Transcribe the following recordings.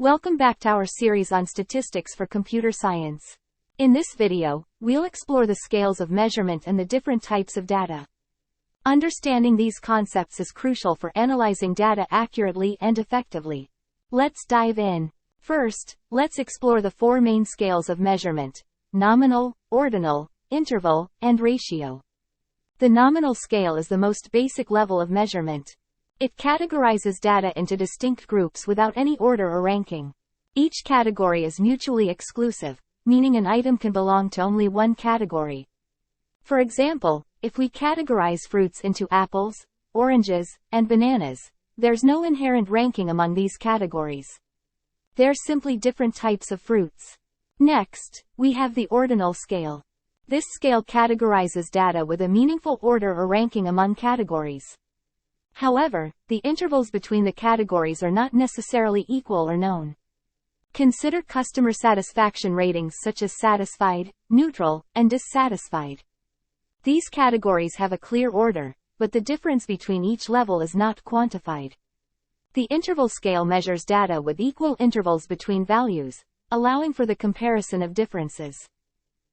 Welcome back to our series on statistics for computer science. In this video, we'll explore the scales of measurement and the different types of data. Understanding these concepts is crucial for analyzing data accurately and effectively. Let's dive in. First, let's explore the four main scales of measurement: nominal, ordinal, interval, and ratio. The nominal scale is the most basic level of measurement. It categorizes data into distinct groups without any order or ranking. Each category is mutually exclusive, meaning an item can belong to only one category. For example, if we categorize fruits into apples, oranges, and bananas, there's no inherent ranking among these categories. They're simply different types of fruits. Next, we have the ordinal scale. This scale categorizes data with a meaningful order or ranking among categories. However, the intervals between the categories are not necessarily equal or known. Consider customer satisfaction ratings such as satisfied, neutral, and dissatisfied. These categories have a clear order, but the difference between each level is not quantified. The interval scale measures data with equal intervals between values, allowing for the comparison of differences.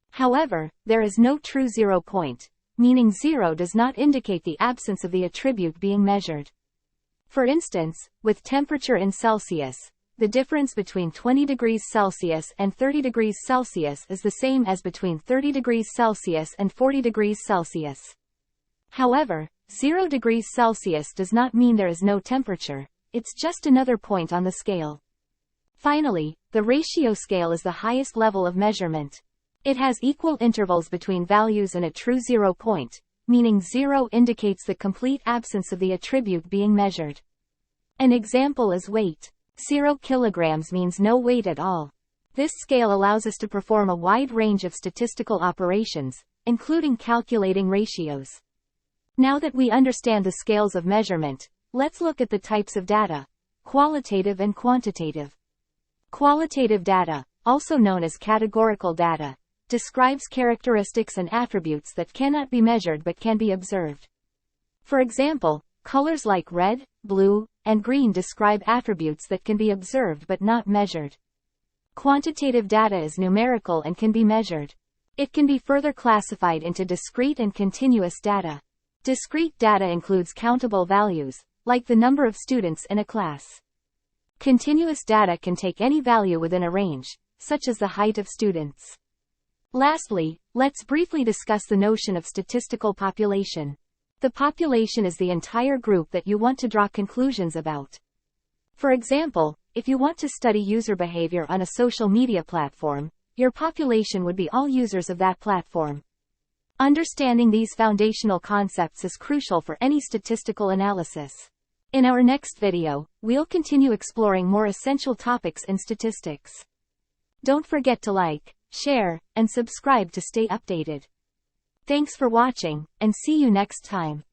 However, there is no true zero point, meaning zero does not indicate the absence of the attribute being measured. For instance, with temperature in Celsius, the difference between 20 degrees Celsius and 30 degrees Celsius is the same as between 30 degrees Celsius and 40 degrees Celsius. However, 0 degrees Celsius does not mean there is no temperature, it's just another point on the scale. Finally, the ratio scale is the highest level of measurement. It has equal intervals between values and a true zero point, meaning zero indicates the complete absence of the attribute being measured. An example is weight. 0 kilograms means no weight at all. This scale allows us to perform a wide range of statistical operations, including calculating ratios. Now that we understand the scales of measurement, let's look at the types of data: qualitative and quantitative. Qualitative data, also known as categorical data, describes characteristics and attributes that cannot be measured but can be observed. For example, colors like red, blue, and green describe attributes that can be observed but not measured. Quantitative data is numerical and can be measured. It can be further classified into discrete and continuous data. Discrete data includes countable values, like the number of students in a class. Continuous data can take any value within a range, such as the height of students. Lastly, let's briefly discuss the notion of statistical population. The population is the entire group that you want to draw conclusions about. For example, if you want to study user behavior on a social media platform, your population would be all users of that platform. Understanding these foundational concepts is crucial for any statistical analysis. In our next video, we'll continue exploring more essential topics in statistics. Don't forget to like, share, and subscribe to stay updated. Thanks for watching, and see you next time.